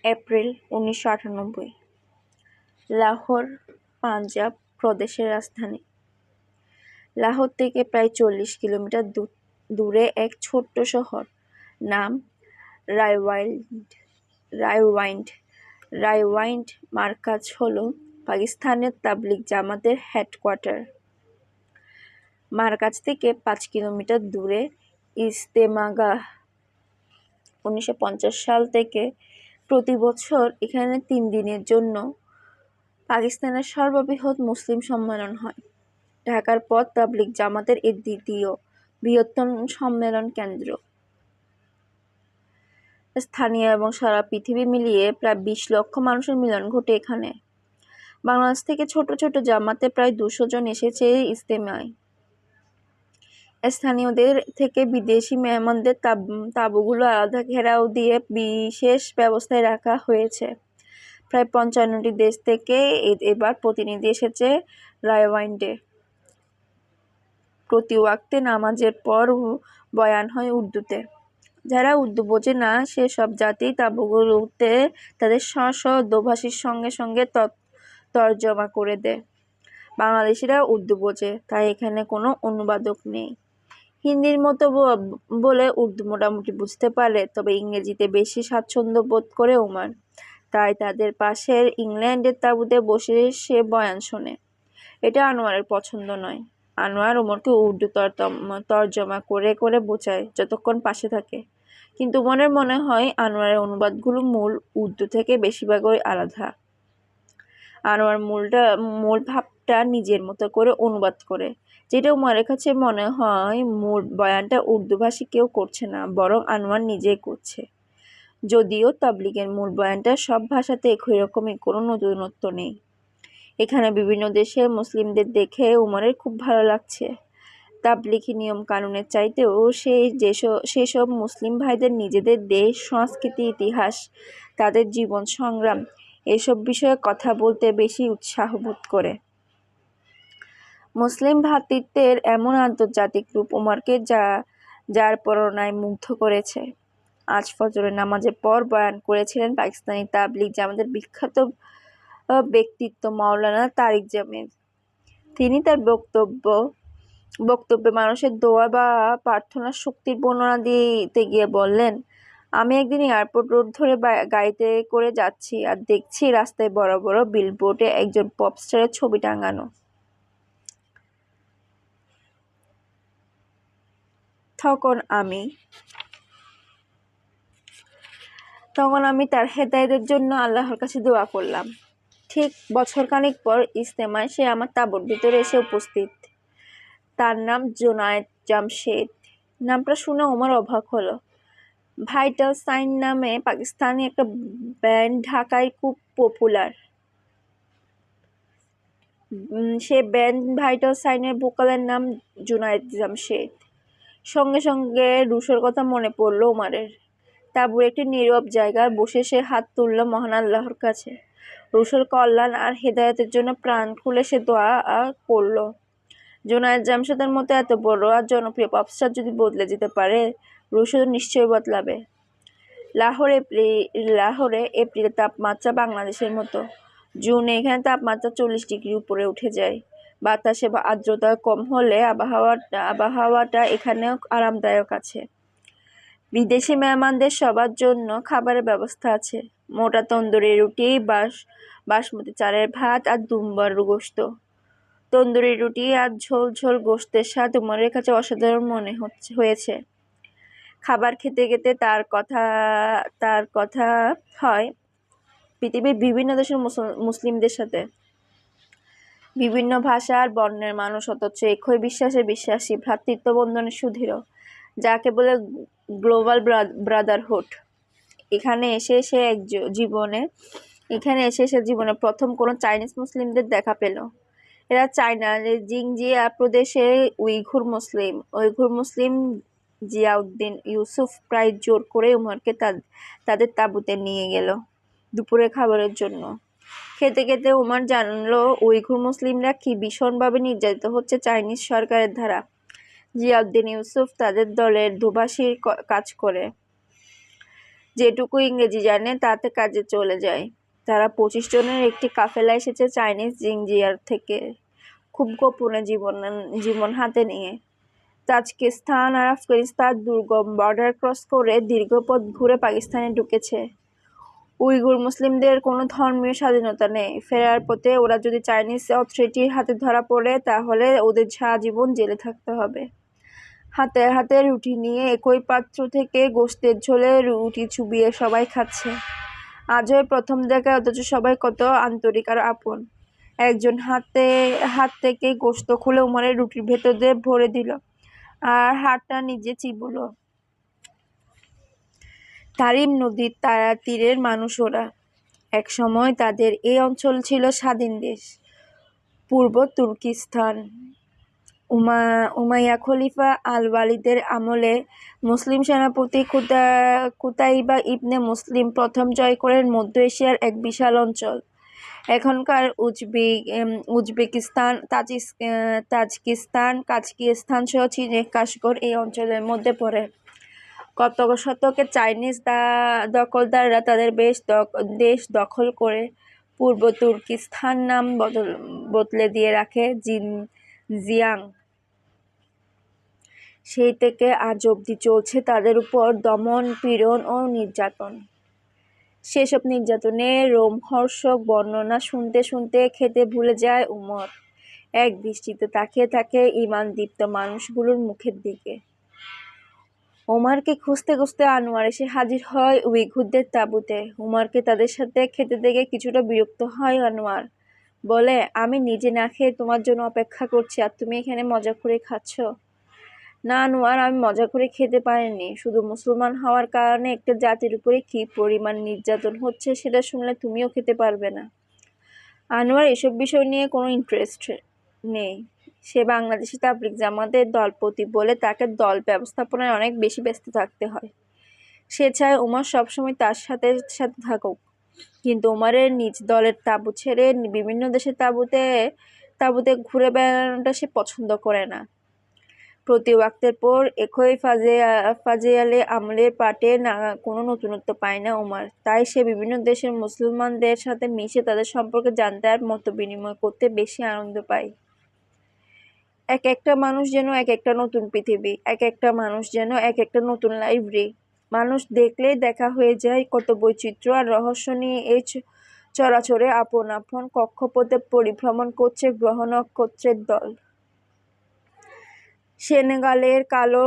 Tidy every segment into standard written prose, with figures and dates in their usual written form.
April 1998। Lahore Punjab প্রদেশের রাজধানী। লাহোর থেকে প্রায় 40 কিলোমিটার দূরে এক ছোট্ট শহর, নাম রায়ওয়াইন্ড। রায়ওয়াইন্ড মার্কাজ হলো পাকিস্তানের তাবলিগ জামাতের হেডকোয়ার্টার। মার্কাজ থেকে 5 কিলোমিটার দূরে ইজতেমাগাহ। 1950 সাল থেকে প্রতি বছর এখানে 3 দিনের জন্য পাকিস্তানের সর্ববৃহৎ মুসলিম সম্মেলন হয়। ঢাকার পর তাবলিগ জামাতের এর দ্বিতীয় বৃহত্তম সম্মেলন কেন্দ্র। স্থানীয় এবং সারা পৃথিবী মিলিয়ে প্রায় 20 লক্ষ মানুষের মিলন ঘটে এখানে। বাংলাদেশ থেকে ছোট ছোট জামাতে প্রায় 200 জন এসেছে ইজতেমায়। স্থানীয়দের থেকে বিদেশি মেহমানদের তাঁবুগুলো আলাদা ঘেরাও দিয়ে বিশেষ ব্যবস্থায় রাখা হয়েছে। প্রায় 55টি দেশ থেকে এবার প্রতিনিধি এসেছে রায়ওয়াইন্ডে। প্রতি ওয়াক্তে নামাজের পর বয়ান হয় উর্দুতে। যারা উর্দু বোঝে না সেসব জাতি তাঁবুগুলোতে তাদের স্ব দোভাষীর সঙ্গে সঙ্গে তর্জমা করে দেয়। বাংলাদেশিরা উর্দু বোঝে, তাই এখানে কোনো অনুবাদক নেই। হিন্দির মতো বলে উর্দু মোটামুটি বুঝতে পারে, তবে ইংরেজিতে বেশি স্বাচ্ছন্দ্য বোধ করে ওমর। তাই তাদের পাশের ইংল্যান্ডের তাঁবুতে বসে সে বয়ান শোনে। এটা আনোয়ারের পছন্দ নয়। আনোয়ার ওমরকে উর্দু তর্জমা করে করে বোঝায় যতক্ষণ পাশে থাকে, কিন্তু ওমরের মনে হয় আনোয়ারের অনুবাদগুলো মূল উর্দু থেকে বেশিরভাগই আলাদা। আনোয়ার মূল ভাবটা নিজের মতো করে অনুবাদ করে, যেটা ওমরের কাছে মনে হয় মূল বয়ানটা উর্দুভাষী কেউ করছে না, বরং আনোয়ার নিজেই করছে। যদিও তাবলিগের মূল বয়ানটা সব ভাষাতে একই রকমই, কোনো নতুনত্ব নেই। এখানে বিভিন্ন দেশের মুসলিমদের দেখে ওমরের খুব ভালো লাগছে। তাবলিগি নিয়ম কানুনের চাইতেও সেসব মুসলিম ভাইদের নিজেদের দেশ, সংস্কৃতি, ইতিহাস, তাদের জীবন সংগ্রাম এসব বিষয়ে কথা বলতে বেশি উৎসাহ বোধ করে। মুসলিম ভ্রাতৃত্বের এমন আন্তর্জাতিক রূপ ওমরকে যার প্রেরণায় মুগ্ধ করেছে। আজ ফজরের নামাজের পর বয়ান করেছিলেন পাকিস্তানি তাবলিগ জামাতের বিখ্যাত ব্যক্তিত্ব মাওলানা তারিক জামিল। তিনি তার বক্তব্যে মানুষের দোয়া বা প্রার্থনার শক্তির বর্ণনা দিতে গিয়ে বললেন, আমি একদিন এয়ারপোর্ট রোড ধরে গাড়িতে করে যাচ্ছি আর দেখছি রাস্তায় বড় বড় বিলবোর্ডে একজন পপ স্টারের ছবি টাঙানো। তখন আমি তার হেদায়েতের জন্য আল্লাহর কাছে দোয়া করলাম। ঠিক বছরখানেক পর ইজতেমায় সে আমার তাঁবুর ভিতরে এসে উপস্থিত। তার নাম জুনায়েদ জামশেদ। নামটা শুনে ওমর অবাক হলো। ভাইটাল সাইন নামে পাকিস্তানি একটা ব্যান্ড ঢাকায় খুব পপুলার। সে ব্যান্ড ভাইটাল সাইনের ভোকালের নাম জুনায়েদ জামশেদ। সঙ্গে সঙ্গে রুশোর কথা মনে পড়ল ওমরের। তাঁবুর একটি নীরব জায়গায় বসে সে হাত তুলল মহান আল্লাহর কাছে। রুশোর কল্যাণ আর হেদায়েতের জন্য প্রাণ খুলে সে দোয়া করল। জুনায়েদ জামশেদের মতো এত বড় আর জনপ্রিয় পপস্টার যদি বদলে যেতে পারে, রুশো নিশ্চয়ই বদলাবে। লাহোরে এপ্রিলে তাপমাত্রা বাংলাদেশের মতো। জুনে এখানে তাপমাত্রা 40 ডিগ্রি উপরে উঠে যায়। বাতাসে আর্দ্রতা কম হলে আবহাওয়াটা এখানেও আরামদায়ক আছে। বিদেশি মেহমানদের সবার জন্য খাবারের ব্যবস্থা আছে। মোটা তন্দুরি রুটি, বাসমতি চালের ভাত আর দুম্বার গোশত। তন্দুরি রুটি আর ঝোল ঝোল গোশতের স্বাদ ওমরের কাছে অসাধারণ মনে হয়েছে। খাবার খেতে খেতে তার কথা হয় পৃথিবীর বিভিন্ন দেশের মুসলিমদের সাথে। বিভিন্ন ভাষা আর বর্ণের মানুষ, অথচ একই বিশ্বাসী, ভ্রাতৃত্ব বন্ধনে সুদৃঢ়, যাকে বলে গ্লোবাল ব্রাদারহুড। এখানে এসে সে জীবনে প্রথম কোনো চাইনিজ মুসলিমদের দেখা পেল। এরা চায়নার জিংজিয়া প্রদেশে উইঘুর মুসলিম জিয়াউদ্দিন ইউসুফ প্রায় জোর করে উমরকে তাদের তাঁবুতে নিয়ে গেল দুপুরে খাবারের জন্য। খেতে খেতে উমর জানলো উইঘুর মুসলিমরা কি ভীষণভাবে নির্যাতিত হচ্ছে চাইনিজ সরকারের দ্বারা। জিয়াউদ্দিন ইউসুফ তাদের দলের দোভাষীর কাজ করে। যেটুকু ইংরেজি জানে তাতে কাজে চলে যায়। তারা 25 জনের একটি কাফেলা এসেছে চাইনিজ জিঞ্জিয়ার থেকে, খুব গোপনে জীবন হাতে নিয়ে। তাজিকিস্তান আর আফগানিস্তান দুর্গম বর্ডার ক্রস করে দীর্ঘ পথ ঘুরে পাকিস্তানে ঢুকেছে। উইগুর মুসলিমদের কোনো ধর্মীয় স্বাধীনতা নেই। ফেরার পথে ওরা যদি চাইনিজ অথরিটির হাতে ধরা পড়ে তাহলে ওদের সারা জীবন জেলে থাকতে হবে। হাতে হাতে রুটি নিয়ে একই পাত্র থেকে গোশতের ঝোলে রুটি চুবিয়ে সবাই খাচ্ছে। আজও প্রথম দেখায়, অথচ সবাই কত আন্তরিক আর আপন। একজন হাত থেকে গোশত খুলে উমরের রুটির ভেতর দিয়ে ভরে দিল আর হাতটা নিজে চিবুল। তারিম নদীর তীরের মানুষ ওরা। একসময় তাদের এই অঞ্চল ছিল স্বাধীন দেশ, পূর্ব তুর্কিস্তান। উমাইয়া খলিফা আল-ওয়ালিদের আমলে মুসলিম সেনাপতি কুতাইবা ইবনে মুসলিম প্রথম জয় করেন মধ্য এশিয়ার এক বিশাল অঞ্চল। এখনকার উজবেকিস্তান, তাজিকিস্তান, কাজাকিস্তান সহ চীনের কাশগড় এই অঞ্চলের মধ্যে পড়ে। কত শতকে চাইনিজ দখলদাররা তাদের দেশ দখল করে পূর্ব তুর্কিস্তান নাম বদলে দিয়ে রাখে জিনজিয়াং। সেই থেকে আজ অবধি চলছে তাদের উপর দমন, পীড়ন ও নির্যাতন। সেসব নির্যাতনের রোমহর্ষক বর্ণনা শুনতে শুনতে খেতে ভুলে যায় উমর। এক দৃষ্টিতে তাকিয়ে থাকে ঈমানদীপ্ত মানুষগুলোর মুখের দিকে। উমরকে খুঁজতে খুঁজতে আনোয়ার এসে হাজির হয় উইঘুরদের তাঁবুতে। উমরকে তাদের সাথে খেতে দেখে কিছুটা বিরক্ত হয় আনোয়ার। বলে, আমি নিজে না খেয়ে তোমার জন্য অপেক্ষা করছি আর তুমি এখানে মজা করে খাচ্ছ। না আনোয়ার, আমি মজা করে খেতে পারিনি। শুধু মুসলমান হওয়ার কারণে একটা জাতির উপরে কি পরিমাণ নির্যাতন হচ্ছে সেটা শুনলে তুমিও খেতে পারবে না। আনোয়ার এসব বিষয় নিয়ে কোনো ইন্টারেস্ট নেই। সে বাংলাদেশি তাবলিগ জামাতের দলপতি বলে তাকে দল ব্যবস্থাপনায় অনেক বেশি ব্যস্ত থাকতে হয়। সে চায় উমর সবসময় তার সাথে সাথে থাকুক, কিন্তু উমরের নিজ দলের তাঁবু ছেড়ে বিভিন্ন দেশের তাঁবুতে ঘুরে বেড়ানোটা সে পছন্দ করে না। প্রতি ওয়াক্তের পর একই ফাজিয়ালে আমলের পাটে কোনো নতুনত্ব পায় না উমর। তাই সে বিভিন্ন দেশের মুসলমানদের সাথে মিশে তাদের সম্পর্কে জানতে আর মত বিনিময় করতে বেশি আনন্দ পায়। এক একটা মানুষ যেন এক একটা নতুন পৃথিবী, এক একটা মানুষ যেন এক একটা নতুন লাইব্রেরি। মানুষ দেখলেই দেখা হয়ে যায় কত বৈচিত্র্য আর রহস্য নিয়ে এই চরাচরে আপন আপন কক্ষপথে পরিভ্রমণ করছে গ্রহ নক্ষত্রের দল। সেনেগালের কালো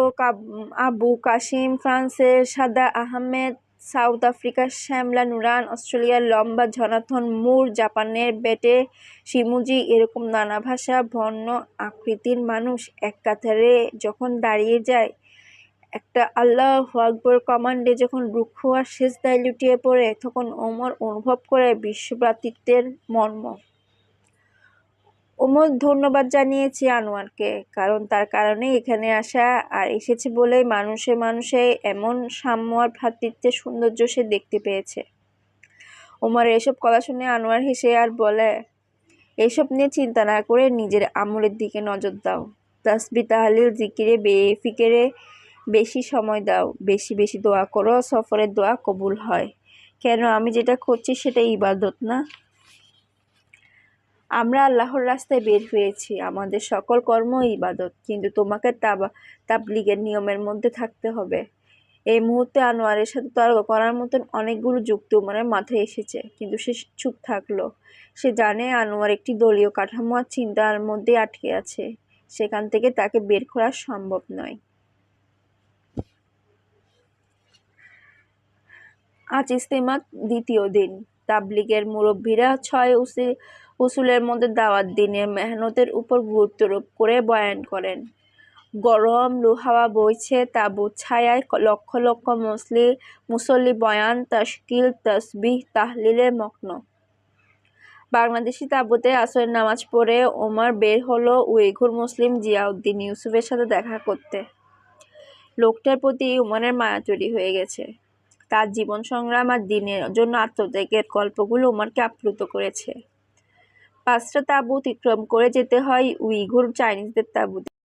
আবু কাসিম, ফ্রান্সের সাদা আহমেদ, সাউথ আফ্রিকার শ্যামলা নুরান, অস্ট্রেলিয়ার লম্বা জনাথন মুর, জাপানের বেটে শিমুজি, এরকম নানা ভাষা, বর্ণ, আকৃতির মানুষ এক কাতারে যখন দাঁড়িয়ে যায়, একটা আল্লাহু আকবার কমান্ডে যখন রুকু আর সিজদায় লুটিয়ে পড়ে, তখন ওমর অনুভব করে বিশ্বভ্রাতৃত্বের মর্ম। ওমর ধন্যবাদ জানিয়েছে আনোয়ারকে, কারণ তার কারণেই এখানে আসা, আর এসেছে বলেই মানুষে মানুষে এমন সাম্য আর ভ্রাতৃত্বের সৌন্দর্য সে দেখতে পেয়েছে। ওমরের এসব কথা শুনে আনোয়ার হেসে আর বলে, এসব নিয়ে চিন্তা না করে নিজের আমলের দিকে নজর দাও। তাসবিহ তাহলিল জিকিরে বেফিকিরে বেশি সময় দাও, বেশি বেশি দোয়া করো, সফরের দোয়া কবুল হয়। কেন, আমি যেটা করছি সেটা ইবাদত না? আমরা আল্লাহর রাস্তায় বের হয়েছি, আমাদের সকল কর্ম ইবাদত, কিন্তু তোমাকে তাবলীগের নিয়মের মধ্যে থাকতে হবে। এই মুহূর্তে আনোয়ারের সাথে তর্ক করার মতন অনেকগুলো যুক্তি উমরের মাথায় এসেছে, কিন্তু সে চুপ থাকলো। সে জানে আনোয়ার একটি দলীয় কাঠামো আর চিন্তার মধ্যে আটকে আছে, সেখান থেকে তাকে বের করা সম্ভব নয়। আজ ইজতেমার দ্বিতীয় দিন। তাবলীগের মুরব্বীরা 6 উসুলের মধ্যে দাওয়াত দিনের মেহনতের উপর গুরুত্বারোপ করে বয়ান করেন। গরম লুহাওয়া বইছে, তাঁবুর ছায়ায় লক্ষ লক্ষ মুসল্লি বয়ান, তাশকিল, তাসবিহ তাহলিলে মগ্ন। বাংলাদেশি তাঁবুতে আসরের নামাজ পড়ে ওমর বের হলো উইঘুর মুসলিম জিয়াউদ্দিন ইউসুফের সাথে দেখা করতে। লোকটার প্রতি ওমরের মায়া তৈরি হয়ে গেছে। তার জীবন সংগ্রাম আর দিনের জন্য আত্মত্যাগের গল্পগুলো ওমরকে আপ্লুত করেছে। 5টা তাঁবু অতিক্রম করে যেতে হয় উইঘুর চাইনিজদের তাঁবুতে।